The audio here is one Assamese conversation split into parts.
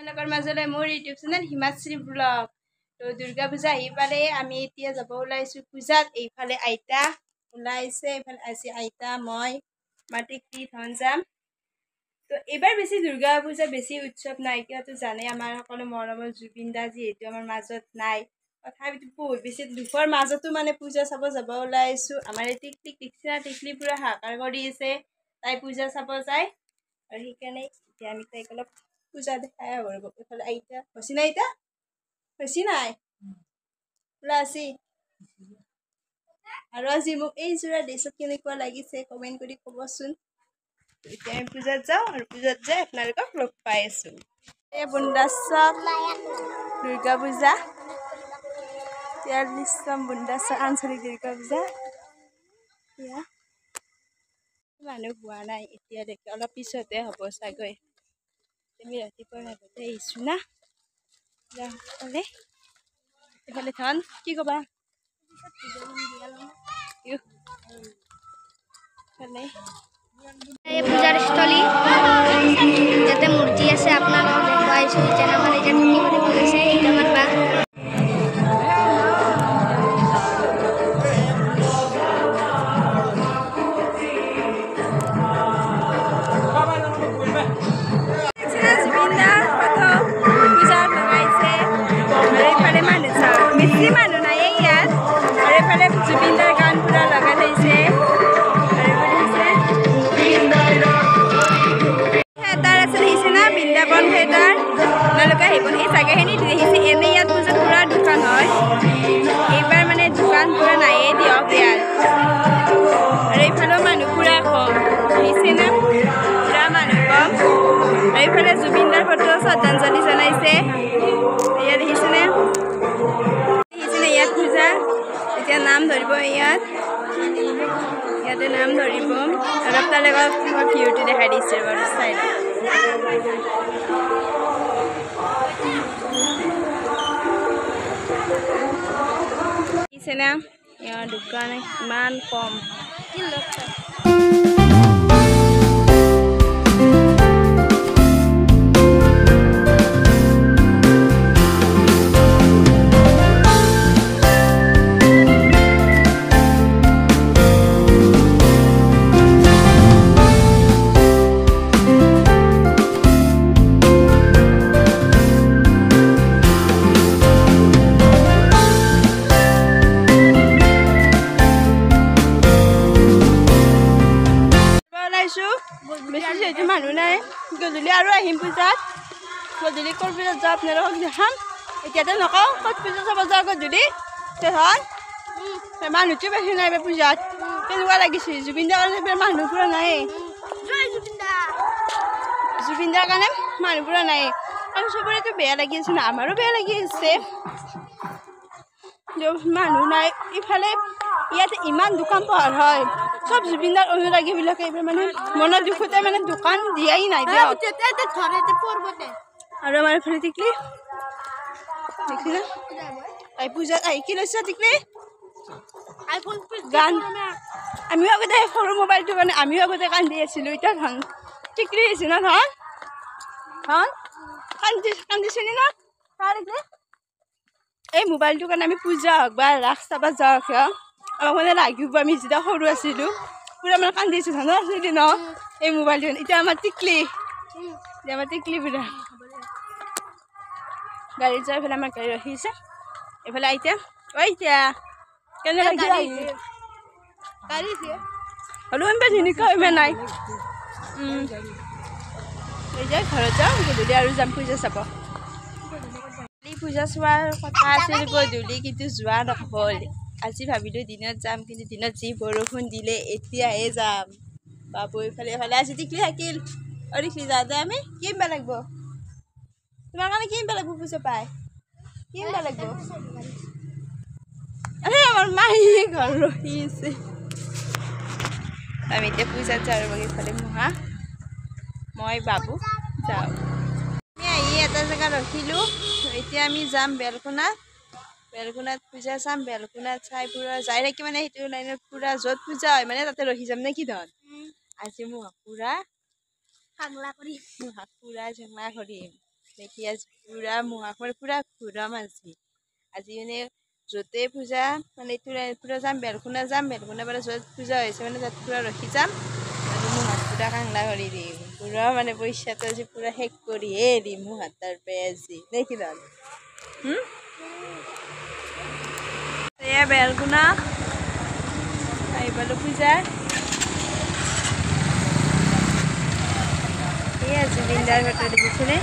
আপোনালোকৰ মাজলৈ মোৰ ইউটিউব চেনেল হিমাশ্ৰী ব্লগ। তো দুৰ্গা পূজা আহি পালে আমি এতিয়া যাব ওলাইছোঁ পূজাত। এইফালে আইতা ওলাইছে, এইফালে আছে আইতা, মই মাটিক দি ধন যাম। তো এইবাৰ বেছি দুৰ্গা পূজা বেছি উৎসৱ নাই, কিয়তো জানে আমাৰ সকলো মৰমৰ জুবিন দা যিহেতু আমাৰ মাজত নাই। তথাপিতো বহুত বেছি দুখৰ মাজতো মানে পূজা চাব যাব ওলাইছোঁ। আমাৰ এই টিকলিক দেখিছা, টিকলি পুৰা হাহাকাৰ কৰি আছে, তাই পূজা চাব যায়। আৰু সেইকাৰণে এতিয়া আমি তাইক অলপ পূজা দেখাই আহোঁ ৰ'ব। এইফালে আইতা হৈছি নাই, আইতা হৈছি নাই ওলা আছি। আৰু আজি মোক এই যোৰা ড্ৰেছত কেনেকুৱা লাগিছে কমেণ্ট কৰি ক'বচোন। এতিয়া আমি পূজাত যাওঁ আৰু পূজাত যাই আপোনালোকক লগ পাই আছোঁ। এই বুন্দাচক দুৰ্গা পূজা, বুন্দাচক আঞ্চলিক দুৰ্গা পূজা। মানুহ হোৱা নাই এতিয়ালৈকে, অলপ পিছতে হ'ব চাগৈ। আমি ৰাতিপুৱাৰ আগতে আহিছোঁ না। এইফালে ধন কি ক'বা? এই পূজাৰ স্থলী যাতে মূৰ্তি আছে আপোনালোকক দেখুৱাইছোঁ। এতিয়া আমাৰ এতিয়া ঢুকি পাতিব গৈছে আমাৰ বা বেছি মানুহ নাই ইয়াত। আৰু এইফালে জুবিনদাৰ গান পুৰা লগাই থৈছে। থিয়েটাৰ আছে দেখিছে না, বৃন্দাবন থিয়েটাৰ। আপোনালোকে আহিব, এই জাগাখিনি দেখিছে। এনেই ইয়াত পূজাত পুৰা দোকান হয়, এইবাৰ মানে দোকান পুৰা নায়েই দিয়ক ইয়াত। আৰু এইফালেও মানুহ পুৰা কম দেখিছে না, পুৰা মানুহ কম। আৰু এইফালে জুবিনদাৰ ফটো শ্ৰদ্ধাঞ্জলি জনাইছে। এয়া দেখিছেনে, ইয়াত পূজা এতিয়া নাম ধৰিব। ইয়াতে নাম ধৰিব। অলপ তালে ভিউটো দেখাই দিছে বাৰু, চাই দেখিছেনে ইয়াৰ দোকান ইমান কম। বেছি মানুহ নাই, গধূলি আৰু আহিম পূজাত। গধূলি ক'ত পূজাত যাওঁ আপোনালোকক দেখাম। এতিয়াতো নকওঁ ক'ত পূজা চাব যাওঁ গধূলি। তেহন মানুহটো বেছি নাই পূজাত। কেনেকুৱা লাগিছে জুবিনদাৰ কাৰণে মানুহ পুৰা নাই। জুবিনদাৰ কাৰণে মানুহ পুৰা নাই আৰু চবৰেতো বেয়া লাগি আছে না, আমাৰো বেয়া লাগি আছে। মানুহ নাই। ইফালে ইয়াতে ইমান দোকান পোহাৰ হয়, চব জুবিনদাৰ অনুৰাগীবিলাকে এইবাৰ মানে মনৰ দুখতে মানে দোকান দিয়াই নাই দিয়ক। আৰু আমাৰ এইফালে টিকলি দেখিলে, তাই পূজাত আহি কি লৈছে টিকলি গান। আমিও আগতে সৰু মোবাইলটো কাৰণে আমিও আগতে কান্দি আছিলোঁ। এতিয়া ধন টিকলি আহিছে না, ধন ধন কান্দিছিলি না। এই মোবাইলটোৰ কাৰণে আমি পূজা হওক বা ৰাস চাব যাওক আমাক মানে লাগিব। আমি যেতিয়া সৰু আছিলোঁ পুৰা মানে কান্দিছোঁ, ধন আছিলি ন এই মোবাইলটো। এতিয়া আমাৰ টিকলি পুৰা গাড়ী যোৱা। এইফালে আমাৰ গাড়ী ৰাখিছে। এইফালে আইতা এতিয়া কেনে হ'লেও ইমান ধুনীয়াকৈ ইমান নাই। এই যে ঘৰত যাওঁ, গধূলি আৰু যাম পূজা চাব। পূজা চোৱাৰ কথা আছিল গধূলি, কিন্তু যোৱা নহ'ল। আজি ভাবিলোঁ দিনত যাম, কিন্তু দিনত যি বৰষুণ দিলে এতিয়াহে যাম। বাবু এইফালে আজি টিকলি থাকিল। টিকলি যাওঁতে আমি কিনিব লাগিব, তোমাৰ কাৰণে কিনিব লাগিব। পূজা পাই কিনিব লাগিব। আমাৰ মাহী ঘৰ ৰখি আছে। আমি এতিয়া পূজাত যাওঁ ৰ'ব। এইফালে মহা, মই বাবু যাওঁ। আমি আহি এটা জেগাত ৰখিলোঁ। এতিয়া আমি যাম বেলকোনাত। পূজা চাম। বেলকোনাত চাই পুৰা যাই থাকি মানে সেইটো লাইনত পুৰা য'ত পূজা হয় মানে তাতে ৰখি যাম নে কি ধন। আজি মোক পুৰা জমা কৰিম। দেখি আজি পুৰা মুহাখন পুৰা ঘূৰাম আজি মানে য'তে পূজা মানে পুৰা যাম বেলকুনা পৰা য'ত পূজা হৈছে মানে তাত পুৰা ৰখি যাম আৰু মুহাত পুৰা কাংলা কৰি দিম পুৰা মানে পইচাটো আজি পুৰা শেষ কৰিহে দিম মুহাত তাৰ পে আজি দেখি লল এয়া বেলকুনা আহি পালো পূজা এয়া জুবিনদাৰ ফটো দেখিছেনে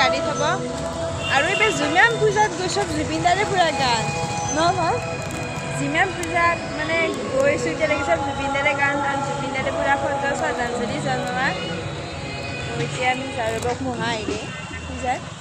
গাড়ী থব আৰু এইবাৰ যিমান পূজাত গৈছোঁ জুবিনদাৰে পুৰা গান নহয় যিমান পূজাত মানে গৈছোঁ এতিয়ালৈকে চব জুবিনদাৰে গান আৰু জুবিনদাৰে পুৰা শ্ৰদ্ধাঞ্জলি জনোৱা এতিয়া আমি যাৰবক মুহা আহিলে পূজাত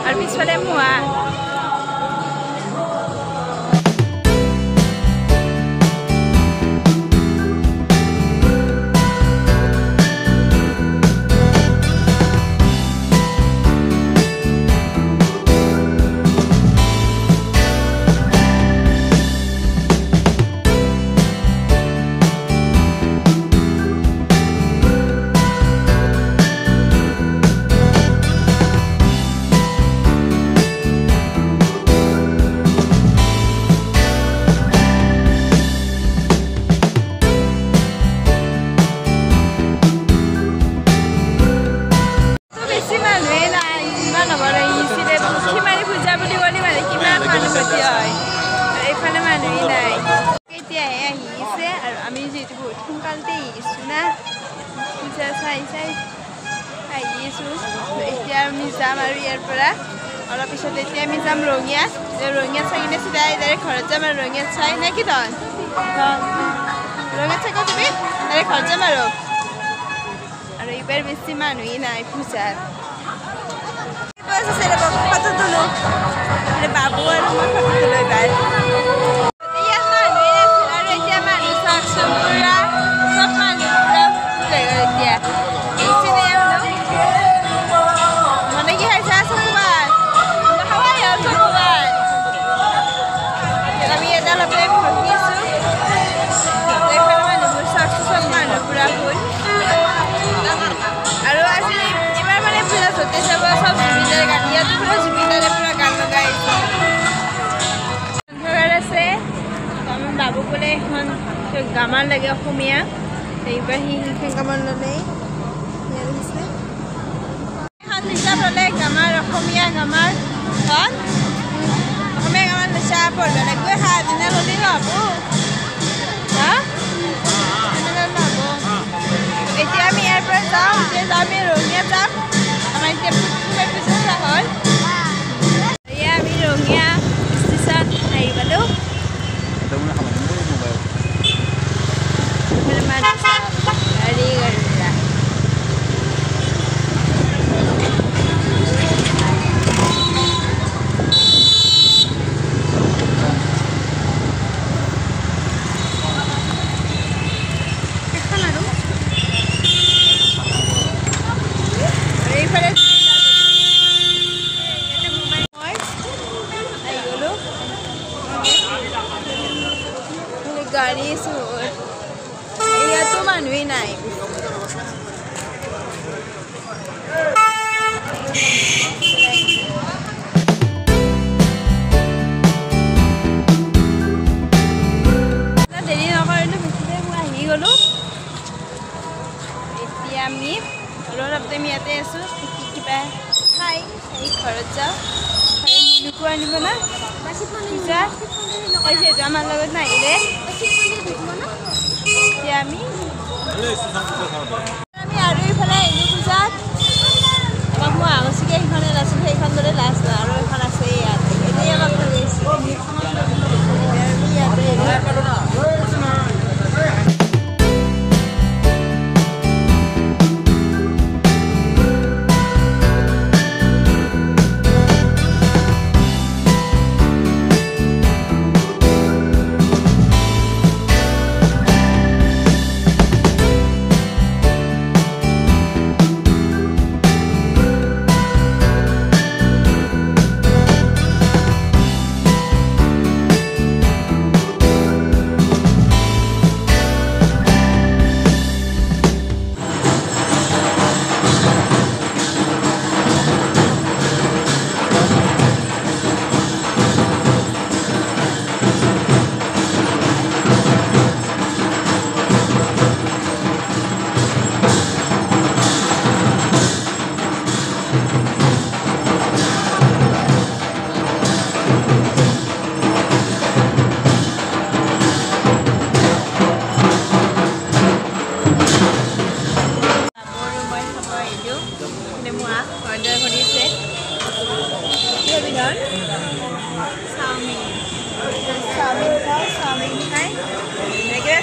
আর পিছফালে মুয়া আমি যেহেতু বহুত সোনকালতে আহিছোঁ না পূজা চাই আহিছোঁ এতিয়া আমি যাম আৰু ইয়াৰ পৰা অলপ পিছত এতিয়া আমি যাম ৰঙিয়াত চাই কিনে চিধাই ডাইৰেক্ট ঘৰত যাম আৰু ৰঙিয়াত চাই নে কি তই ৰঙিয়াত চাই যাবি ডাইৰেক্ট ঘৰত যাম আৰু এইবাৰ বেছি মানুহেই নাই পূজাত ফটো তোলো বাবু আৰু মই ফটো তোলো এইবাৰ বাবু বোলে এখন গামাৰ লাগে অসমীয়া এইবাৰ সেইখন গামাৰ ল'লে এখন হিচাপ ল'লে গামাৰ অসমীয়া গামাৰ লৈছা পঢ়িব লাগিব দিনা ল'লে নহ'ব এতিয়া আমি ইয়াৰ পৰা যাওঁ এতিয়া যাম আমি ৰঙিয়া যাম আমাৰ এতিয়া পূজা হ'ল এয়া আমি ৰঙিয়া ষ্টেচন আহি পালোঁ অলপ টাইম ইয়াতে আছোঁ কিবা খাই ঘৰত যাওঁ মুনুকো আনিব না পূজা যিহেতু আমাৰ লগত নাহিলে এতিয়া আমি আৰু এইফালে আহিলোঁ পূজাত আমাক মই আগচিকে এইখনে নাছিলোঁ সেইখন দৰে লাষ্ট আৰু এখন আছে ইয়াত এনেই আমাক লৈ আহিছোঁ আমি ইয়াতে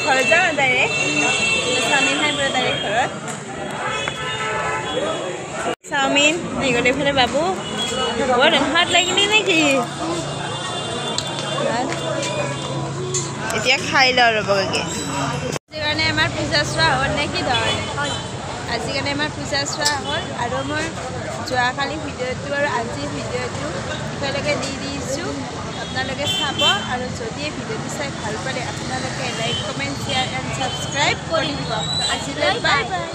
ঘৰত যাওঁ ডাইৰেক্ট চাওমিন খাই পুৰা ডাইৰেক্ট ঘৰত চাওমিন এই গ'লে এইফালে বাবু বৰ হাত লাগিলে নেকি এতিয়া খাই লওঁ ৰ'বগৈ আজিকাৰণে আমাৰ পূজা চোৱা হ'ল নে কি ধৰণে আজিকাৰণে আমাৰ পূজা চোৱা হ'ল আৰু মই যোৱাকালি ভিডিঅ'টো আৰু আজিৰ ভিডিঅ'টো একেলগে দি দিছোঁ আপোনালোকে চাব আৰু যদি এই ভিডিঅ'টো চাই ভাল পালে আপোনালোকে like comment share and subscribe কৰিব আজিলৈ বাই বাই